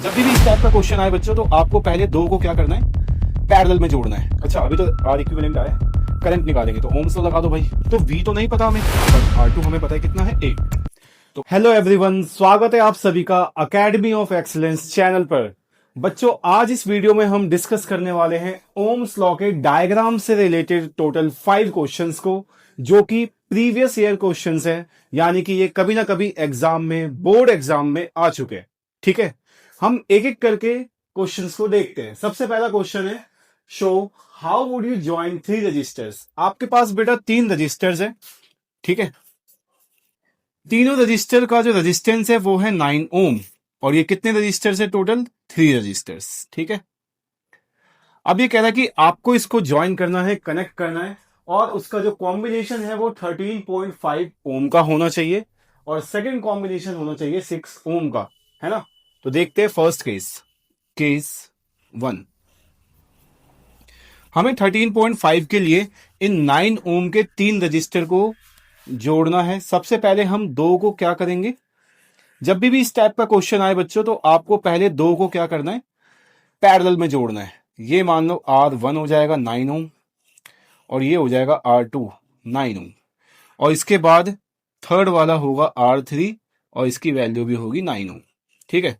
जब भी इस टाइप का क्वेश्चन आए बच्चों, तो आपको पहले दो को क्या करना है, पैरेलल में जोड़ना है। अच्छा, अभी तो आर इक्विवेलेंट आया, करंट निकालेंगे तो ओम्स लगा दो भाई। तो वी तो नहीं पता हमें, बट आर टू हमें पता है कितना है, 8। तो हेलो एवरीवन, स्वागत है आप सभी का अकेडमी ऑफ एक्सीलेंस चैनल पर। बच्चों, आज इस वीडियो में हम डिस्कस करने वाले हैं ओम्स लॉ के डायग्राम से रिलेटेड टोटल 5 क्वेश्चंस को, जो कि प्रीवियस ईयर क्वेश्चंस हैं, यानी कि ये कभी ना कभी एग्जाम में, बोर्ड एग्जाम में आ चुके हैं। ठीक है, हम एक एक करके क्वेश्चंस को देखते हैं। सबसे पहला क्वेश्चन है, show how would you join 3 resistors. आपके पास बेटा 3 रजिस्टर्स है। ठीक है, तीनों रजिस्टर का जो रेजिस्टेंस है वो है 9 ओम, और ये कितने रजिस्टर्स है टोटल, 3 रजिस्टर्स। ठीक है, अब ये कह रहा है कि आपको इसको ज्वाइन करना है, कनेक्ट करना है, और उसका जो कॉम्बिनेशन है वो 13.5 ओम का होना चाहिए, और सेकंड कॉम्बिनेशन होना चाहिए 6 ओम का, है ना। तो देखते हैं फर्स्ट केस 1। हमें 13.5 के लिए इन 9 ओम के 3 रजिस्टर को जोड़ना है। सबसे पहले हम दो को क्या करेंगे, जब भी इस टाइप का क्वेश्चन आए बच्चों, तो आपको पहले दो को क्या करना है, पैरेलल में जोड़ना है। ये मान लो R1 हो जाएगा 9 ओम, और ये हो जाएगा R2 9 ओम, और इसके बाद थर्ड वाला होगा R3, और इसकी वैल्यू भी होगी 9 ओम। ठीक है,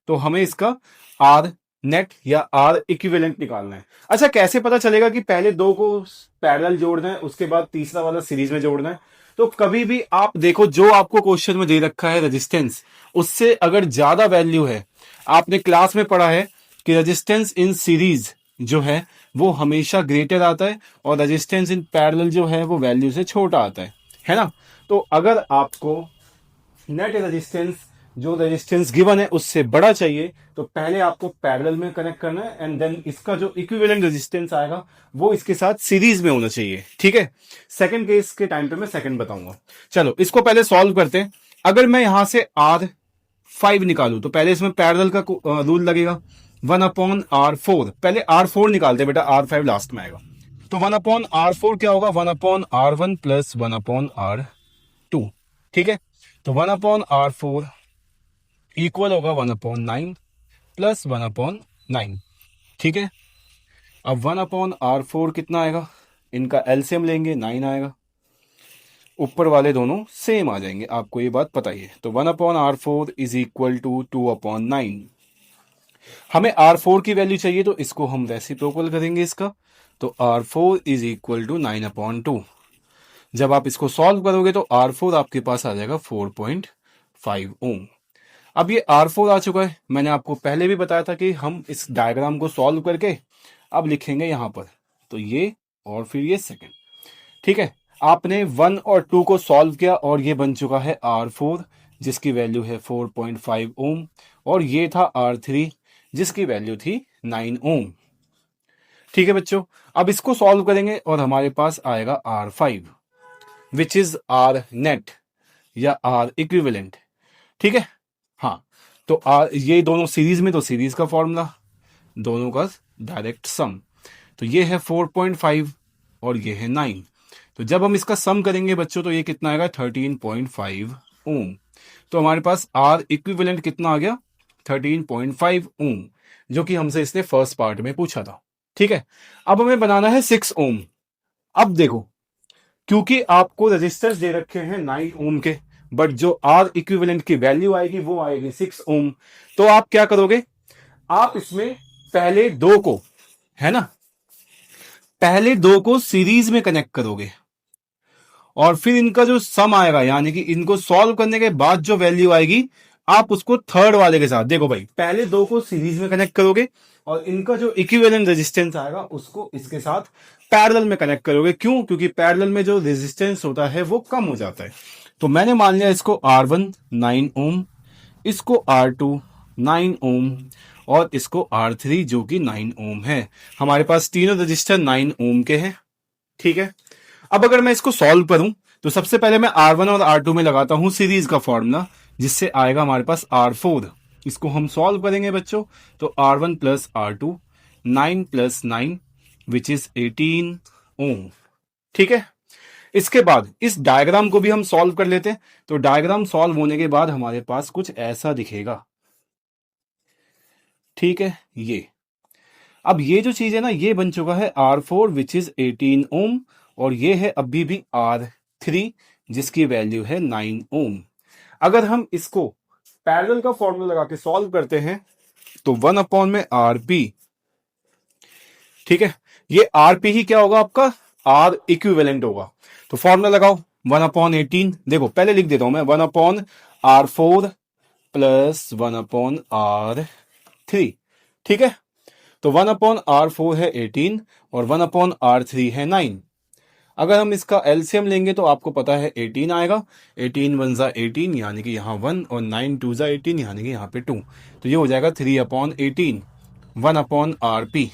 तो हमें इसका R नेट या R इक्विवेलेंट निकालना है। अच्छा, कैसे पता चलेगा कि पहले दो को पैरेलल जोड़ना है, उसके बाद तीसरा वाला सीरीज में जोड़ना है। तो कभी भी आप देखो, जो आपको क्वेश्चन में दे रखा है रेजिस्टेंस, उससे अगर ज्यादा वैल्यू है, आपने क्लास में पढ़ा है कि रेजिस्टेंस इन सीरीज जो है वो हमेशा ग्रेटर आता है, और रेजिस्टेंस इन पैरेलल जो है वो वैल्यू से छोटा आता है ना। तो अगर आपको नेट रेजिस्टेंस, जो रेजिस्टेंस गिवन है उससे बड़ा चाहिए, तो पहले आपको पैरेलल में कनेक्ट करना है, एंड देन इसका जो इक्विवेलेंट रेजिस्टेंस आएगा वो इसके साथ सीरीज में होना चाहिए। ठीक है, सेकंड केस के टाइम पे मैं सेकंड बताऊंगा। चलो, इसको पहले सॉल्व करते हैं। अगर मैं यहां से R5 निकालू, तो पहले इसमें पैरेलल का रूल लगेगा, 1/R4। पहले R4 निकालते हैं बेटा, R5 लास्ट में आएगा। तो 1/R4 क्या होगा, 1/R1 प्लस 1/R2। ठीक है, तो 1/R4 इक्वल होगा 1/9 प्लस 1/9। ठीक है, अब 1/R4 कितना आएगा, इनका एलसीएम लेंगे 9 आएगा, ऊपर वाले दोनों सेम आ जाएंगे, आपको ये बात पता ही है। तो 1/R4 इज इक्वल टू 2/9। हमें R4 की वैल्यू चाहिए, तो इसको हम रेसिप्रोकल करेंगे इसका, तो R4 इज इक्वल टू 9/2। जब आप इसको सॉल्व करोगे तो R4 आपके पास आ जाएगा 4.5 ओम। अब ये R4 आ चुका है। मैंने आपको पहले भी बताया था कि हम इस डायग्राम को सॉल्व करके अब लिखेंगे यहां पर, तो ये और फिर ये सेकंड। ठीक है, आपने 1 और 2 को सॉल्व किया, और ये बन चुका है R4 जिसकी वैल्यू है 4.5 ओम, और ये था R3 जिसकी वैल्यू थी 9 ओम। ठीक है बच्चों, अब इसको सॉल्व करेंगे और हमारे पास आएगा R5 which is R net या R इक्विवेलेंट। ठीक है, हाँ, तो ये दोनों सीरीज में, तो सीरीज का फॉर्मूला, दोनों का डायरेक्ट सम। तो ये है 4.5 और ये है 9। तो जब हम इसका सम करेंगे बच्चों, तो ये कितना आएगा, 13.5 ओम। तो हमारे पास R इक्विवेलेंट कितना आ गया, 13.5 ओम, जो कि हमसे इसने फर्स्ट पार्ट में पूछा था। ठीक है, अब हमें बनाना है 6 ओम। अब देखो, क्योंकि आपको रजिस्टर्स दे रखे हैं 9 ओम के, बट जो R इक्विवेलेंट की वैल्यू आएगी वो आएगी 6 ओम। तो आप क्या करोगे, आप इसमें पहले दो को, है ना, पहले दो को सीरीज में कनेक्ट करोगे, और फिर इनका जो सम आएगा, यानी कि इनको सॉल्व करने के बाद जो वैल्यू आएगी, आप उसको थर्ड वाले के साथ, देखो भाई, पहले दो को सीरीज में कनेक्ट करोगे, और इनका जो इक्विवेलेंट रेजिस्टेंस आएगा उसको इसके साथ पैरेलल में कनेक्ट करोगे। क्यों, क्योंकि पैरेलल में जो रेजिस्टेंस होता है वो कम हो जाता है। तो मैंने मान लिया इसको R1 9 ओम, इसको R2 9 ओम, और इसको R3 जो कि 9 ओम है। हमारे पास तीनों रजिस्टर 9 ओम के हैं। ठीक है, अब अगर मैं इसको सॉल्व करूं, तो सबसे पहले मैं R1 और R2 में लगाता हूं सीरीज का फॉर्मूला, जिससे आएगा हमारे पास R4। इसको हम सॉल्व करेंगे बच्चों, तो R1 plus R2 9 plus 9 which is 18 ओम। ठीक है, इसके बाद इस डायग्राम को भी हम सॉल्व कर लेते हैं। तो डायग्राम सॉल्व होने के बाद हमारे पास कुछ ऐसा दिखेगा। ठीक है। ये अब ये जो चीज है ना, ये बन चुका है R4 विच इज 18 ओम, और ये है अभी भी R3 जिसकी वैल्यू है 9 ओम। अगर हम इसको पैरेलल का फॉर्मूला लगा के सॉल्व करते हैं तो 1 अपॉन में RP, ठीक है, ये RP ही क्या होगा आपका, R इक्विवेलेंट होगा। तो फॉर्मूला लगाओ 1 अपॉन 18, देखो पहले लिख देता हूं मैं, 1 upon R4 plus 1 upon R3, ठीक है। तो 1 अपॉन R4 है 18 और 1 अपॉन R3 है 9। अगर हम इसका एलसीएम लेंगे तो आपको पता है 18 आएगा, 18 वन जा 18 यानी कि यहाँ 1, और 9 टू जा 18 यानी कि यहाँ पे 2, तो ये हो जाएगा 3 अपॉन 18 1 अपॉन RP।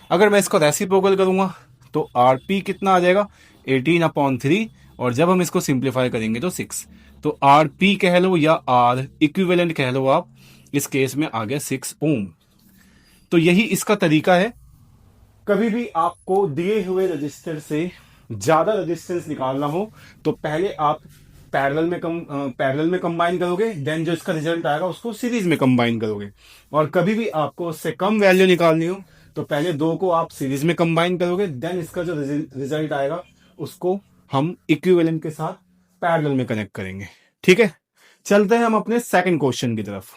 अगर मैं इसको रेसिप्रोकल करूंगा तो RP कितना आ जाएगा, 18 अपॉन 3, और जब हम इसको सिंप्लीफाई करेंगे तो 6, तो RP कह लो या R इक्विवेलेंट कह लो आप, इस केस में आ गया 6 ओम। तो यही इसका तरीका है। कभी भी आपको दिए हुए रजिस्टर से ज्यादा रेजिस्टेंस निकालना हो तो पहले आप पैरेलल में कंबाइन करोगे, देन जो इसका रिजल्ट आएगा उसको सीरीज में कंबाइन करोगे। और कभी भी आपको उससे कम वैल्यू निकालनी हो तो पहले दो को आप सीरीज में कंबाइन करोगे, देन इसका जो रिजल्ट आएगा उसको हम इक्विवेलेंट के साथ पैरेलल में कनेक्ट करेंगे। ठीक है, चलते हैं हम अपने सेकंड क्वेश्चन की तरफ।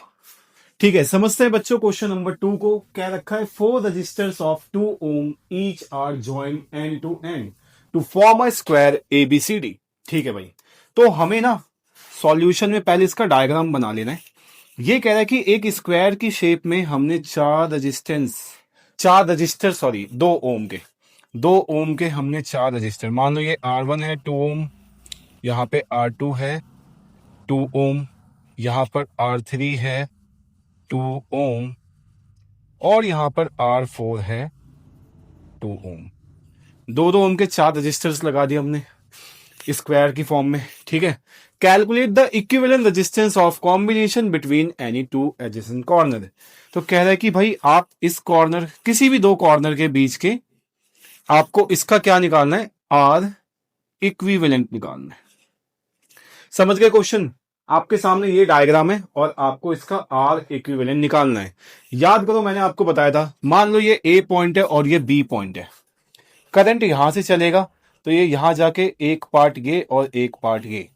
ठीक है, समझते हैं बच्चों क्वेश्चन नंबर 2 को। क्या रखा है, 4 resistors of 2 ohm each are joint end to end to form a square ABCD। ठीक है भाई, तो हमें ना सॉल्यूशन में पहले इसका डायग्राम बना लेना है। ये कह रहा है कि एक स्क्वायर की शेप में हमने 2 ओम के हमने 4 रजिस्टर, मान लो ये R1 है 2 ओम, यहाँ पे R2 है 2 ओम, यहाँ पर R3 है 2 ओम, और यहां पर R4 है 2 ओम। 2 ओम के 4 रजिस्टर्स लगा दिए हमने स्क्वायर की फॉर्म में। ठीक है, calculate the equivalent resistance of combination between any two adjacent corner. तो कह रहा है कि भाई आप इस कॉर्नर, किसी भी 2 कॉर्नर के बीच के आपको इसका क्या निकालना है, R इक्विवेलेंट निकालना है। समझ गए क्वेश्चन? आपके सामने ये डायग्राम है और आपको इसका R इक्विवेलेंट निकालना है। याद करो मैंने आपको बताया था, मान लो ये A पॉइंट है और ये B पॉइंट है, करंट यहां से चलेगा तो ये यहां जाके एक पार्ट ये और एक पार्ट ये,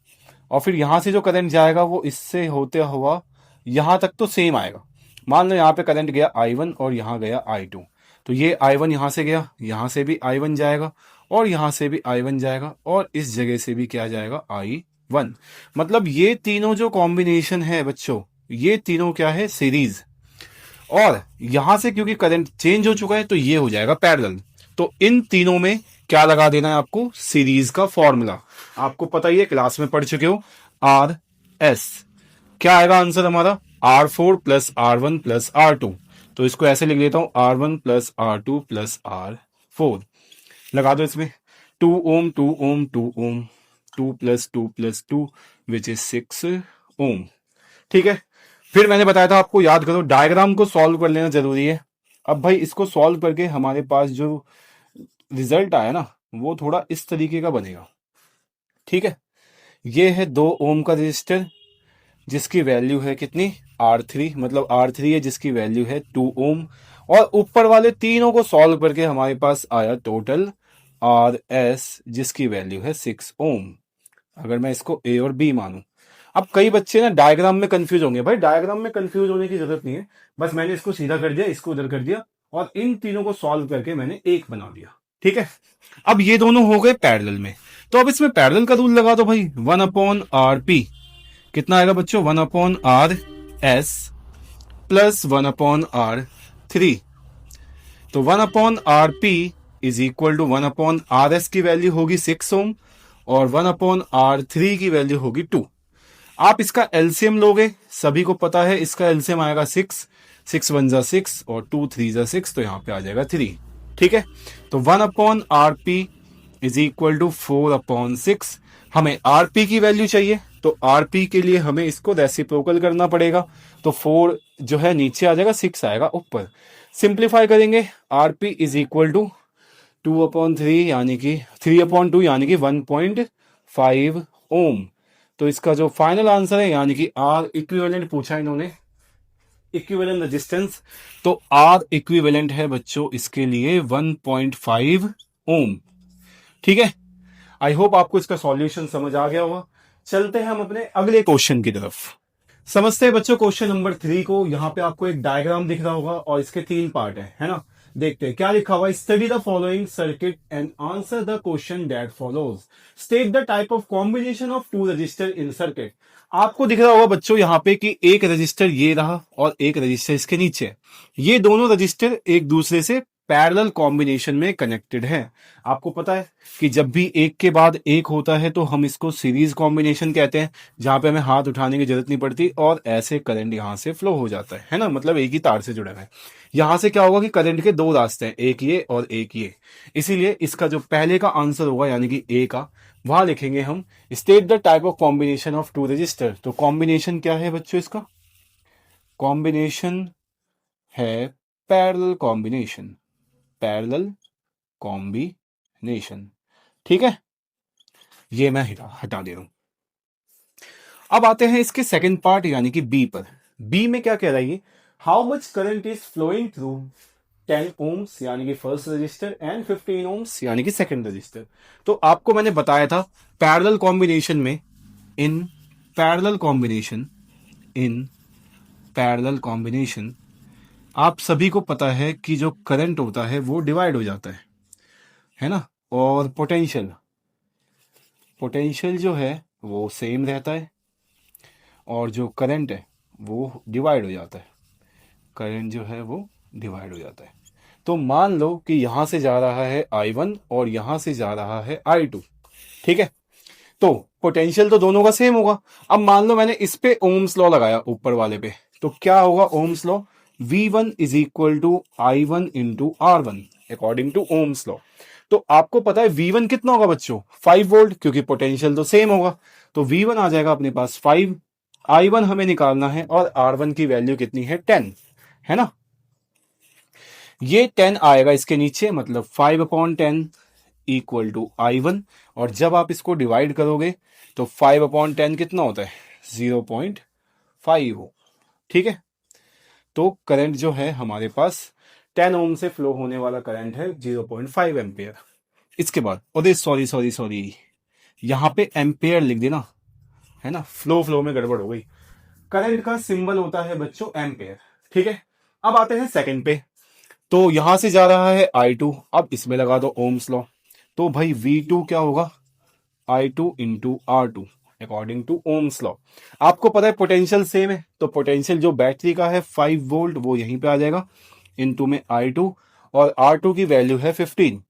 और फिर यहां से जो करंट जाएगा वो इससे होते हुआ यहां तक तो सेम आएगा। मान लो यहाँ पे करंट गया I1 और यहाँ गया I2, तो ये I1 यहां से गया, यहां से भी I1 जाएगा और यहां से भी I1 जाएगा, और इस जगह से भी क्या जाएगा, I1। मतलब ये तीनों जो कॉम्बिनेशन है बच्चों, ये तीनों क्या है, सीरीज। और यहां से क्योंकि करंट चेंज हो चुका है तो ये हो जाएगा पैरेलल। तो इन तीनों में क्या लगा देना है आपको, सीरीज का फॉर्मूला। आपको पता ही है, क्लास में पढ़ चुके हो, RS। क्या आएगा आंसर हमारा, R4 plus R1 plus R2। तो इसको ऐसे लिख देता हूं, R1 plus R2 plus R4। लगा दो इसमें 2 ओम 2 ओम 2 ओम, 2 प्लस 2 प्लस 2 विच इज 6 ओम। ठीक है, फिर मैंने बताया था आपको, याद करो डायग्राम को सॉल्व कर लेना जरूरी है। अब भाई इसको सॉल्व करके हमारे पास जो रिजल्ट आया ना वो थोड़ा इस तरीके का बनेगा। ठीक है, ये है 2 ओम का रजिस्टर जिसकी वैल्यू है कितनी, R3, मतलब R3 है जिसकी वैल्यू है 2 ओम, और ऊपर वाले तीनों को सॉल्व करके हमारे पास आया टोटल RS जिसकी वैल्यू है 6 ओम। अगर मैं इसको A और B मानूं। अब कई बच्चे ना डायग्राम में कंफ्यूज होंगे, भाई डायग्राम में कंफ्यूज होने की जरूरत नहीं है, बस मैंने इसको सीधा कर दिया, इसको उधर कर दिया, और इन तीनों को सॉल्व करके मैंने एक बना दिया। ठीक है, अब ये दोनों हो गए पैरेलल में, तो अब इसमें पैरेलल का रूल लगा दो भाई, 1 अपॉन RP कितना आएगा बच्चों, 1 upon RS plus 1 upon R3। तो 1 upon RP is equal to 1 upon RS की वैल्यू होगी 6 ओम और 1 अपॉन R3 की वैल्यू होगी 2। आप इसका एलसीएम लोगे, सभी को पता है इसका एलसीएम आएगा 6, 6 वन जा 6 और 2 3 जा 6, तो यहां पे आ जाएगा 3। ठीक है, तो 1 upon RP is equal to 4 upon 6। हमें RP की वैल्यू चाहिए, तो RP के लिए हमें इसको रेसिप्रोकल करना पड़ेगा, तो 4 जो है नीचे आ जाएगा, 6 आएगा ऊपर। सिंप्लीफाई करेंगे, RP is equal to 2 upon 3 यानी कि 3 अपॉन 2 यानी कि 1.5 ओम। तो इसका जो फाइनल आंसर है यानी कि R इक्विवेलेंट पूछा इन्होंने, इक्विवेलेंट रेजिस्टेंस, तो आर इक्विवेलेंट है बच्चों इसके लिए 1.5 ओम। ठीक है, आई होप आपको इसका सॉल्यूशन समझ आ गया होगा। चलते हैं हम अपने अगले क्वेश्चन की तरफ। समझते हैं बच्चों क्वेश्चन नंबर 3 को। यहां पे आपको एक डायग्राम दिख रहा होगा और इसके 3 पार्ट है ना। देखते हैं क्या लिखा हुआ है। Study the following circuit and answer the question that follows. State the type of combination of two resistor in circuit. आपको दिख रहा होगा बच्चों यहां पे कि एक रजिस्टर ये रहा और एक रजिस्टर इसके नीचे। ये दोनों रजिस्टर एक दूसरे से पैरेलल कॉम्बिनेशन में कनेक्टेड है। आपको पता है कि जब भी एक के बाद एक होता है तो हम इसको सीरीज कॉम्बिनेशन कहते हैं, जहां पे हमें हाथ उठाने की जरूरत नहीं पड़ती और ऐसे करंट यहां से फ्लो हो जाता है ना, मतलब एक ही तार से जुड़े हुए हैं। यहां से क्या होगा कि करंट के दो रास्ते हैं, एक ये और एक ये। इसीलिए इसका जो पहले का आंसर होगा यानी कि ए का, वहां लिखेंगे हम state the type of combination of two resistor. तो कॉम्बिनेशन क्या है बच्चों इसका? कॉम्बिनेशन है पैरेलल कॉम्बिनेशन, पैरेलल कॉम्बिनेशन। ठीक है, ये मैं हटा दे रहा हूं। अब आते हैं इसके सेकंड पार्ट यानी कि बी पर। बी में क्या कह रहा है? How much current is flowing through 10 ohms यानी कि फर्स्ट रजिस्टर एंड 15 ओम्स यानी कि सेकंड रजिस्टर। तो आपको मैंने बताया था पैरेलल कॉम्बिनेशन में, इन पैरेलल कॉम्बिनेशन, इन पैरेलल कॉम्बिनेशन आप सभी को पता है कि जो करंट होता है वो डिवाइड हो जाता है ना, और पोटेंशियल, पोटेंशियल जो है वो सेम रहता है और जो करंट है वो डिवाइड हो जाता है, करंट जो है वो डिवाइड हो जाता है। तो मान लो कि यहां से जा रहा है I1 और यहां से जा रहा है I2। ठीक है, तो पोटेंशियल तो दोनों का सेम होगा। अब मान लो मैंने इस पे ओम्स लॉ लगाया ऊपर वाले पे, तो क्या होगा Ohm's law? V1 is equal to I1 into R1 according to Ohm's law. तो आपको पता है V1 कितना होगा बच्चों? 5 वोल्ट, क्योंकि पोटेंशियल तो सेम होगा। तो V1 आ जाएगा अपने पास 5, I1 हमें निकालना है और R1 की वैल्यू कितनी है? 10 है ना। ये 10 आएगा इसके नीचे, मतलब 5/10 इक्वल टू I1। और जब आप इसको डिवाइड करोगे तो 5/10 कितना होता है? 0.5 हो। ठीक है, तो करंट जो है हमारे पास 10 ओम से फ्लो होने वाला करंट है 0.5 एम्पियर। इसके बाद अरे सॉरी सॉरी सॉरी, यहां पे एम्पियर लिख देना, है ना, फ्लो में गड़बड़ हो गई। करंट का सिंबल होता है बच्चों एम्पियर। ठीक है, अब आते हैं सेकंड पे। तो यहां से जा रहा है I2, अब इसमें लगा दो ओम्स लॉ। तो भाई V2 क्या होगा? I2 into R2 according to Ohm's law. आपको पता है पोटेंशियल सेम है, तो पोटेंशियल जो बैटरी का है 5 वोल्ट वो यहीं पे आ जाएगा, इनटू में I2, और R2 की वैल्यू है 15।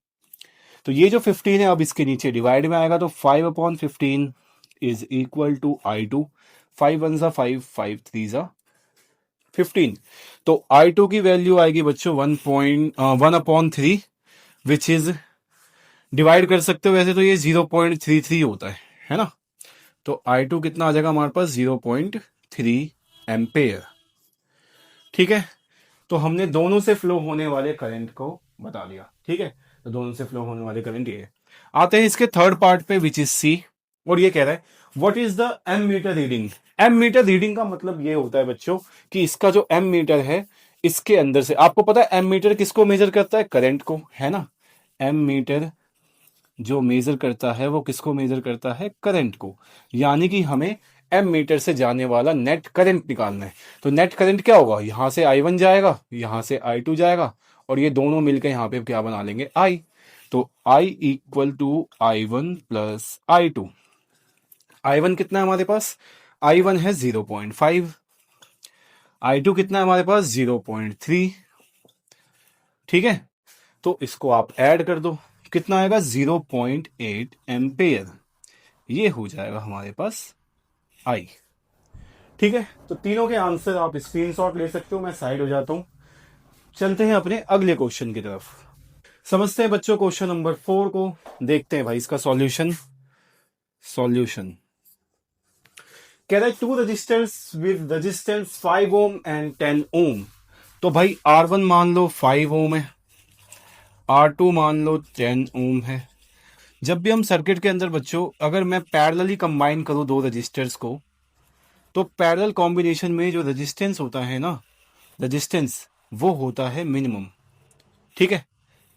तो ये जो 15 है अब इसके नीचे डिवाइड में आएगा, तो 5/15 इज इक्वल टू I2। 5 1 सा 5, 5 3 सा 15। तो I2 की वैल्यू आएगी बच्चों 1/3, विच इज डिवाइड कर सकते हो वैसे तो ये 0.33 होता है ना। तो I2 कितना आ जाएगा हमारे पास? 0.3 एम्पेयर। ठीक है, तो हमने दोनों से फ्लो होने वाले करंट को बता दिया। ठीक है, तो दोनों से फ्लो होने वाले करंट ये है। आते हैं इसके थर्ड पार्ट पे विच इज सी, और ये कह रहा है what is the ammeter reading. Ammeter reading का मतलब ये होता है बच्चों कि इसका जो एम मीटर है इसके अंदर से, आपको पता है एम मीटर किसको मेजर करता है? करंट को, है ना। एम मीटर जो मेजर करता है वो किसको मेजर करता है? करंट को। यानी कि हमें एम मीटर से जाने वाला नेट करंट निकालना है। तो नेट करंट क्या होगा? यहां से I1 जाएगा, यहां से I2 जाएगा, और ये दोनों मिलकर यहां पे क्या बना लेंगे? I। तो I equal to I1 plus I2। I1 कितना है हमारे पास? I1 है 0.5, I2 कितना है हमारे पास? 0.3। ठीक है, तो इसको आप ऐड कर दो, कितना आएगा? 0.8 एम्पेयर। ये हो जाएगा हमारे पास आई। ठीक है, तो तीनों के आंसर आप स्क्रीनशॉट ले सकते हो, मैं साइड हो जाता हूं। चलते हैं अपने अगले क्वेश्चन की तरफ। समझते हैं बच्चों क्वेश्चन नंबर 4 को। देखते हैं भाई इसका सॉल्यूशन। कह रहा है two resistors with resistance 5 ohm and 10 ohm. तो भाई R1 मान लो 5 ओम है, R2 मान लो 10 ओम है। जब भी हम सर्किट के अंदर बच्चों अगर मैं पैरेलली कंबाइन करूं दो रजिस्टर्स को, तो पैरेलल कॉम्बिनेशन में जो रेजिस्टेंस होता है ना रेजिस्टेंस वो होता है मिनिमम। ठीक है,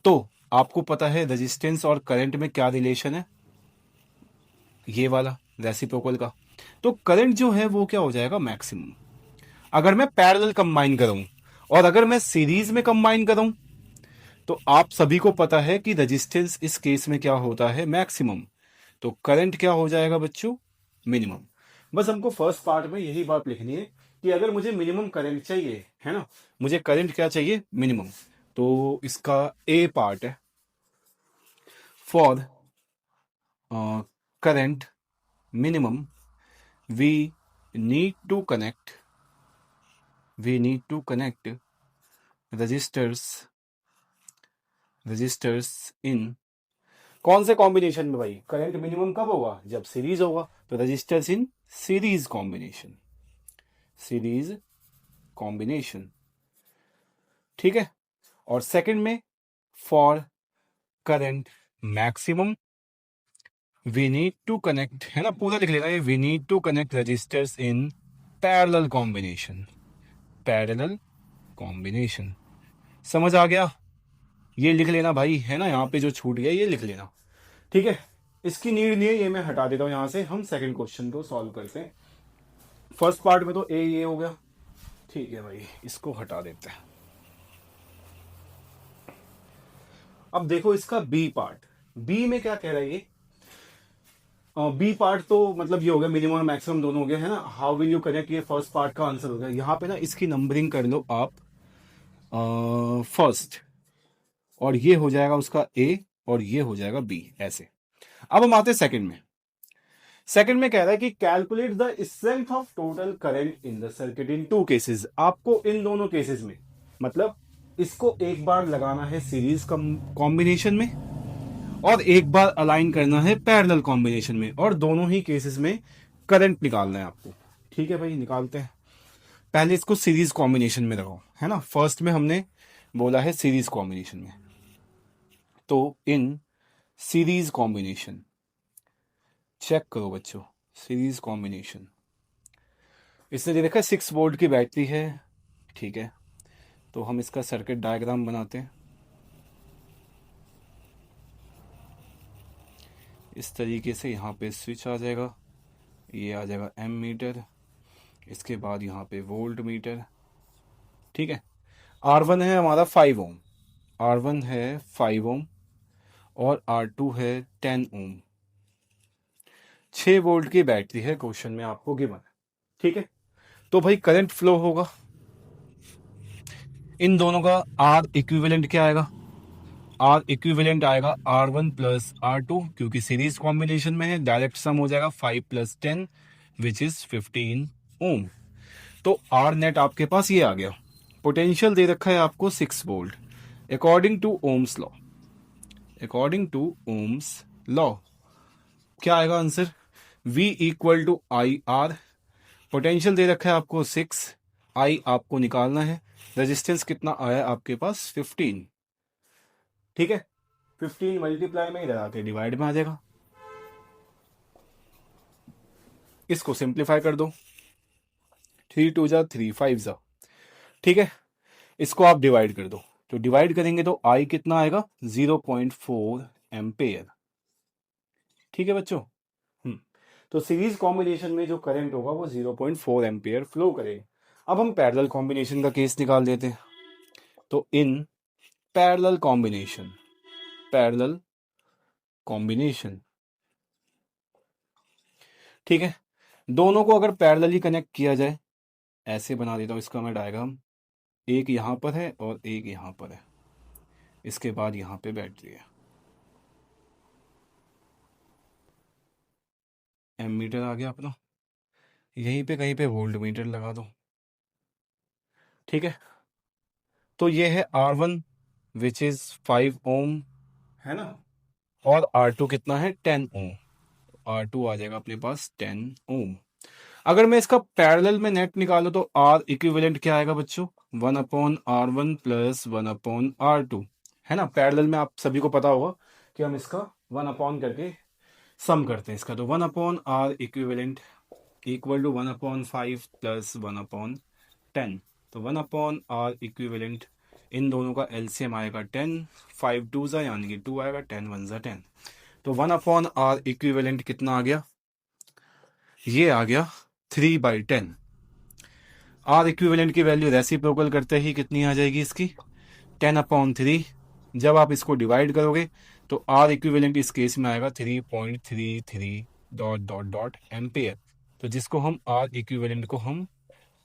तो आपको पता है रेजिस्टेंस और करंट में क्या रिलेशन है, ये वाला रेसिप्रोकल का। तो करंट जो है वो क्या हो जाएगा, मैक्सिमम। अगर मैं पैरेलल कंबाइन करूं और अगर मैं सीरीज में कंबाइन करूं, तो आप सभी को पता है कि रेजिस्टेंस इस केस में क्या होता है, मैक्सिमम। तो करंट क्या हो जाएगा बच्चों, मिनिमम। बस हमको फर्स्ट पार्ट में यही बात लिखनी है कि अगर मुझे मिनिमम करंट चाहिए, है ना, मुझे करंट क्या चाहिए, मिनिमम। तो इसका ए पार्ट है, for current minimum we need to connect resistors in कौन से कॉम्बिनेशन में भाई, करंट मिनिमम कब होगा, जब सीरीज होगा। तो रजिस्टर्स इन सीरीज कॉम्बिनेशन। ठीक है, और सेकंड में for current maximum we need to connect, है ना, पूरा लिख लेना ये, we need to connect resistors in parallel combination. समझ आ गया, ये लिख लेना भाई, है ना, यहाँ पे जो छूट गया ये लिख लेना। ठीक है, इसकी नीड नहीं है, ये मैं हटा देता हूँ यहाँ से। हम सेकंड क्वेश्चन को सॉल्व करते हैं। फर्स्ट पार्ट में तो ए ये हो गया, ठीक है भाई, इसको हटा देते हैं। अब देखो इसका बी पार्ट, बी में क्या कह रहा है ये, बी पार्ट तो मतलब ये हो गया, मिनिमम और मैक्सिमम दोनों हो गया, है ना। हाउ विल यू कनेक्ट, ये फर्स्ट पार्ट का आंसर हो गया। यहाँ पे ना इसकी नंबरिंग कर लो आप फर्स्ट, और ये हो जाएगा उसका ए और ये हो जाएगा बी, ऐसे। अब हम आते हैं सेकंड में। सेकंड में कह रहा है कि calculate the strength of total current in the circuit in two cases. आपको इन दोनों केसेस में, मतलब इसको एक बार लगाना है सीरीज कॉम्बिनेशन में और एक बार अलाइन करना है पैरेलल कॉम्बिनेशन में, और दोनों ही केसेस में करंट निकालना है आपको। ठीक है भाई, निकालते हैं। पहले इसको सीरीज कॉम्बिनेशन में लगाओ, है ना, फर्स्ट में हमने बोला है सीरीज कॉम्बिनेशन में। तो इन सीरीज कॉम्बिनेशन, चेक करो बच्चों, सीरीज कॉम्बिनेशन, इसने दे रखा है 6 वोल्ट की बैटरी है। ठीक है, तो हम इसका सर्किट डायग्राम बनाते हैं इस तरीके से। यहाँ पे स्विच आ जाएगा, ये आ जाएगा एम मीटर, इसके बाद यहाँ पे वोल्ट मीटर। ठीक है, R1 है हमारा 5 ओम, R1 है 5 ओम और R2 है 10 ओम। 6 वोल्ट की बैटरी है, क्वेश्चन में आपको गिवन है। ठीक है, तो भाई करंट फ्लो होगा, इन दोनों का आर इक्विवेलेंट क्या आएगा, आर इक्विवेलेंट आएगा R1 प्लस R2, क्योंकि सीरीज कॉम्बिनेशन में है, डायरेक्ट सम हो जाएगा 5 प्लस 10 विच इज 15 ओम। तो आर नेट आपके पास ये आ गया। पोटेंशियल दे रखा है आपको 6 volt according to Ohm's law. क्या आएगा answer, V equal to I R. Potential दे रखा है आपको 6, आई आपको निकालना है, रेजिस्टेंस कितना आया आपके पास 15। ठीक है, 15 मल्टीप्लाई में इधर आके डिवाइड में आ जाएगा, इसको सिंप्लीफाई कर दो, 3 2 जा 3 5 जा। ठीक है, इसको आप डिवाइड कर दो, तो डिवाइड करेंगे तो आई कितना आएगा, 0.4 एम्पेयर। ठीक है बच्चों, तो सीरीज कॉम्बिनेशन में जो करंट होगा वो 0.4 एम्पेयर फ्लो करेगा। अब हम पैरेलल कॉम्बिनेशन का केस निकाल देते हैं। तो इन पैरेलल कॉम्बिनेशन, ठीक है, दोनों को अगर पैरेलली कनेक्ट किया जाए, ऐसे बना देता हूं इसका मैं डायग्राम, एक यहां पर है और एक यहां पर है, इसके बाद यहां पे बैटरी है, एम मीटर आ गया अपना, यहीं पे कहीं पे वोल्ट मीटर लगा दो। ठीक है, तो ये है R1 विच इज 5 ओम, है ना, और R2 कितना है 10 ओम, R2 आ जाएगा अपने पास 10 ओम। अगर मैं इसका पैरेलल में नेट निकालूं तो R इक्विवेलेंट क्या आएगा बच्चों, 1/R1 प्लस 1/R2, है ना। पैरेलल में आप सभी को पता होगा कि हम इसका 1 अपॉन करके सम करते हैं इसका, तो 1/R equivalent equal to 1/5 plus 1/10, तो 1/R इक्विवेलेंट, इन दोनों का एलसीएम आएगा 10, 5 2 ज़ा यानी कि 2 आएगा, 10 1 ज़ा 10। तो 1/R इक्विवेलेंट कितना आ गया, ये आ गया 3/10। आर इक्विवेलेंट की वैल्यू रेसिप्रोकल करते ही कितनी आ जाएगी इसकी, 10/3। जब आप इसको डिवाइड करोगे तो आर इक्विवेलेंट इस केस में आएगा 3.33 डॉट डॉट डॉट एम्पेयर। तो जिसको हम आर इक्विवेलेंट को हम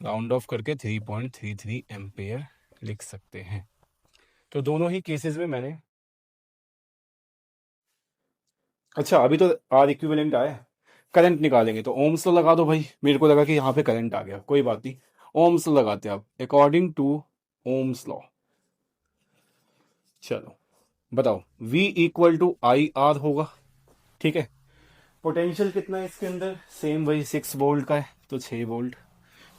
राउंड ऑफ करके 3.33 एम्पेयर लिख सकते हैं। तो दोनों ही केसेस में मैंने, अच्छा अभी तो आर इक्विवेलेंट आया, करंट निकालेंगे तो ओम्स लॉ लगा दो भाई। मेरे को लगा कि यहाँ पे करंट आ गया, कोई बात नहीं, ओम्स लॉ लगाते हैं आप, अकॉर्डिंग टू ओम्स लॉ। चलो बताओ, V equal to I R होगा, ठीक है। पोटेंशियल कितना है इसके अंदर, सेम वही 6 वोल्ट का है तो 6 वोल्ट,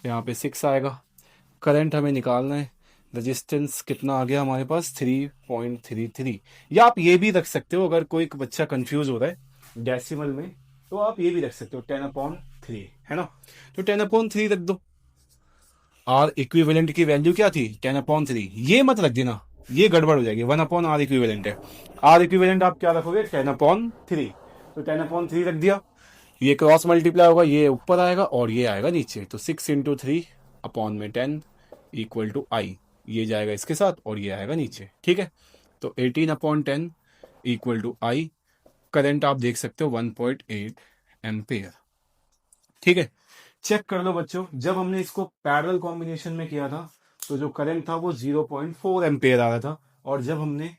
यहाँ पे 6 आएगा। करंट हमें निकालना है, रेजिस्टेंस कितना आ गया हमारे पास 3.33। या आप ये भी रख सकते हो, अगर कोई बच्चा कंफ्यूज हो रहा है डेसिमल में तो आप ये भी रख सकते हो 10/3, है ना। तो 10/3 रख दो। आर इक्विवेलेंट की वैल्यू क्या थी 10/3, ये मत रख देना, ये गड़बड़ हो जाएगी। 1/R इक्विवेलेंट है, आर इक्विवेलेंट आप क्या रखोगे 10/3। तो 10/3 रख दिया, ये क्रॉस मल्टीप्लाई होगा, ये ऊपर आएगा और ये आएगा नीचे, तो 6 × 3/10 इक्वल टू आई, ये जाएगा इसके साथ और ये आएगा नीचे, ठीक है। तो 18/10 इक्वल टू आई। करंट आप देख सकते हो 1.8 एम्पेयर, ठीक है। चेक कर लो बच्चों, जब हमने इसको पैरेलल कॉम्बिनेशन में किया था तो जो करंट था वो 0.4 एम्पेयर आ रहा था, और जब हमने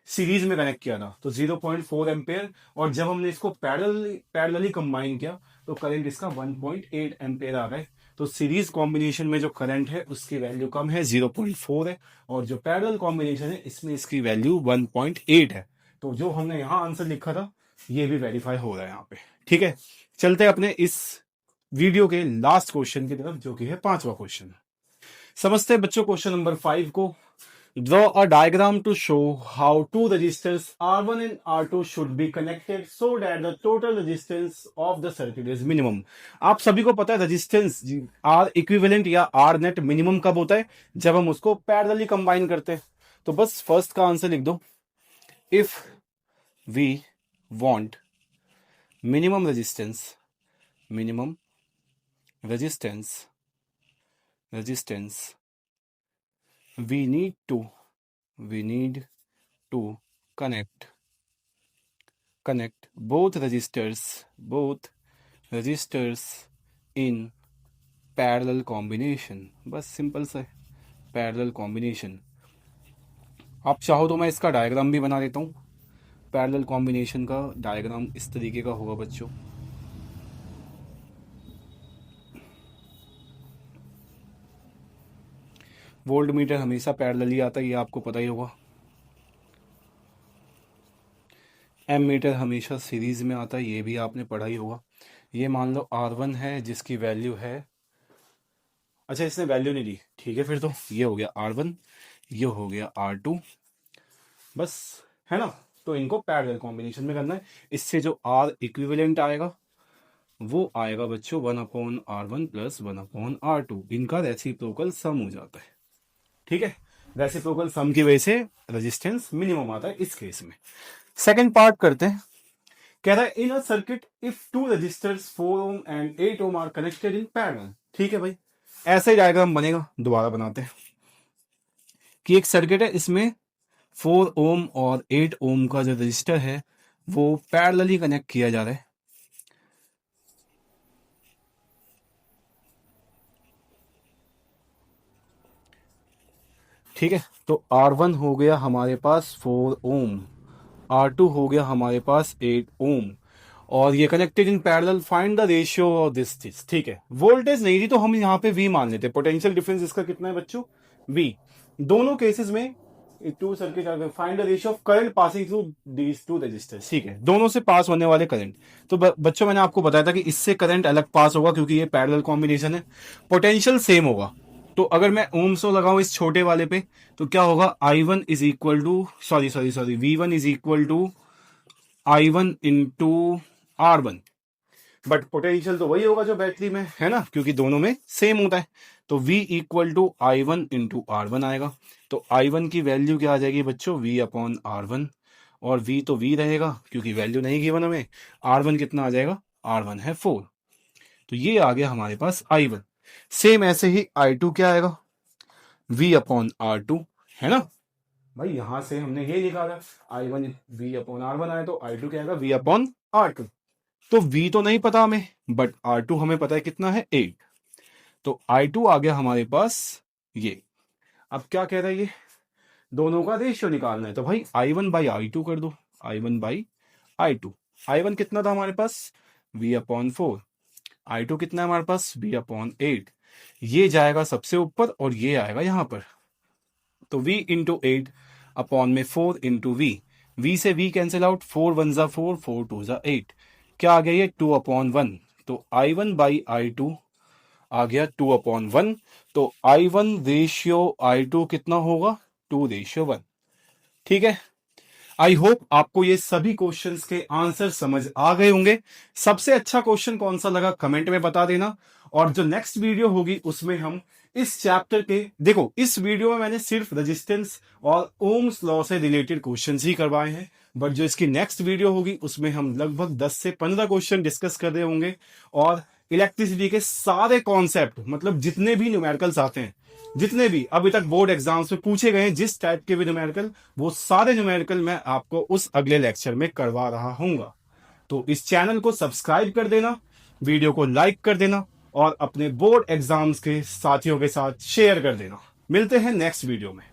सीरीज में कनेक्ट किया था तो 0.4 एम्पेयर, और जब हमने इसको पैरेलली कंबाइन किया तो करंट इसका 1.8 एम्पेयर आ रहा है। तो सीरीज कॉम्बिनेशन में जो करंट है उसकी वैल्यू कम है, 0.4 है, और जो पैरेलल कॉम्बिनेशन है इसमें इसकी वैल्यू 1.8 है। तो जो हमने यहाँ आंसर लिखा था ये भी वेरीफाई हो रहा है यहाँ पे, ठीक है। चलते हैं अपने इस वीडियो के लास्ट क्वेश्चन की तरफ, जो कि है 5वां क्वेश्चन। समझते हैं बच्चों क्वेश्चन नंबर 5 को। Draw a diagram to show how two resistors R1 and R2 should be connected so that the total resistance of the circuit is minimum. आप सभी को पता है रेजिस्टेंस आर इक्विवेलेंट या आर नेट मिनिमम कब होता है, जब हम उसको पैरेलली कंबाइन करते हैं। तो बस फर्स्ट का आंसर लिख दो, if we want minimum resistance we need to connect both resistors in parallel combination। बस सिंपल सा पैरेलल कॉम्बिनेशन। आप चाहो तो मैं इसका डायग्राम भी बना देता हूँ। पैरेलल कॉम्बिनेशन का डायग्राम इस तरीके का होगा बच्चों। वोल्ट मीटर हमेशा पैरेलली आता है, ये आपको पता ही होगा। एम मीटर हमेशा सीरीज में आता है, ये भी आपने पढ़ा ही होगा। ये मान लो R1 है जिसकी वैल्यू है, अच्छा इसने वैल्यू नहीं दी, ठीक है, फिर तो ये हो गया R1, ये हो गया R2, बस, है ना। तो इनको पैरेलल कॉम्बिनेशन में करना है। इससे जो R इक्विवेलेंट आएगा वो आएगा बच्चों 1/R1 प्लस 1/R2, इनका रेसिप्रोकल सम हो जाता है, ठीक है। रेसिप्रोकल सम की वजह से रेजिस्टेंस मिनिमम आता है इस केस में। सेकंड पार्ट करते हैं। कह रहा है in a circuit if two registers 4 ohm and 8 ohm are connected in parallel, ठीक है भाई। ऐसा ही डायग्राम बनेगा, दोबारा बनाते हैं कि एक सर्किट है, इसमें 4 ओम और 8 ओम का जो रजिस्टर है वो पैरेलली कनेक्ट किया जा रहा है। ठीक है, तो R1 हो गया हमारे पास 4 ओम, R2 हो गया हमारे पास 8 ओम, और ये connected in parallel, find the ratio of this, ठीक है। वोल्टेज नहीं थी तो हम यहाँ पे V मान लेते। पोटेंशियल डिफरेंस इसका कितना है बच्चों, V। दोनों केसेस में two circuit, find the ratio of current passing through these two resistors, ठीक है, दोनों से पास होने वाले करंट। तो बच्चों मैंने आपको बताया था कि इससे करंट अलग पास होगा क्योंकि ये पैरेलल कॉम्बिनेशन है। पोटेंशियल सेम होगा, तो अगर मैं ओम्स लॉ लगाऊं इस छोटे वाले पे तो क्या होगा, I1 is equal to V1 is equal to I1 into R1। But potential तो वही होगा जो बैटरी में है ना, क्योंकि दोनों में सेम होता है। तो V equal to I1 into R1 आएगा। तो I1 की वैल्यू क्या आ जाएगी बच्चों, V अपॉन R1, और V तो V रहेगा क्योंकि वैल्यू नहीं गिवन हमें। R1 कितना आ जाएगा, R1 है 4। तो ये आ गया हमारे पास I1। सेम ऐसे ही I2 क्या आएगा, V अपॉन R2, है ना भाई। यहां से हमने ये निकाला, I1 V अपॉन R1 आए, तो I2 क्या आएगा, V अपॉन R2। तो V तो नहीं पता हमें, बट R2 हमें पता है कितना है, 8। तो I2 आ गया हमारे पास ये। अब क्या कह रहा है ये, दोनों का रेशियो निकालना है। तो भाई I1 बाई I2 कर दो, I1 बाई I2। I1 कितना था हमारे पास, V अपॉन 4। I2 कितना है हमारे पास, V अपॉन 8। ये जाएगा सबसे ऊपर और ये आएगा यहां पर। तो V इंटू 8 अपॉन में 4 इंटू V से V कैंसिल आउट, 4 1 जा 4, 4 2 जा 8। क्या आ गया ये, 2 अपॉन 1। तो I1 बाई I2 आ गया 2 अपॉन 1। तो I1 रेशियो I2 कितना होगा, 2 रेशियो 1। ठीक है, आई होप आपको ये सभी क्वेश्चंस के आंसर समझ आ गए होंगे। सबसे अच्छा क्वेश्चन कौन सा लगा कमेंट में बता देना। और जो नेक्स्ट वीडियो होगी उसमें हम इस चैप्टर के, देखो इस वीडियो में मैंने सिर्फ रेजिस्टेंस और ओम्स लॉ से रिलेटेड क्वेश्चंस ही करवाए हैं, बट जो इसकी नेक्स्ट वीडियो होगी उसमें हम लगभग 10 से 15 क्वेश्चन डिस्कस कर रहे होंगे। और इलेक्ट्रिसिटी के सारे कॉन्सेप्ट, मतलब जितने भी न्यूमेरिकल्स आते हैं, जितने भी अभी तक बोर्ड एग्जाम्स में पूछे गए हैं, जिस टाइप के भी न्यूमेरिकल, वो सारे न्यूमेरिकल मैं आपको उस अगले लेक्चर में करवा रहा हूंगा। तो इस चैनल को सब्सक्राइब कर देना, वीडियो को लाइक कर देना और अपने बोर्ड एग्जाम्स के साथियों के साथ शेयर कर देना। मिलते हैं नेक्स्ट वीडियो में।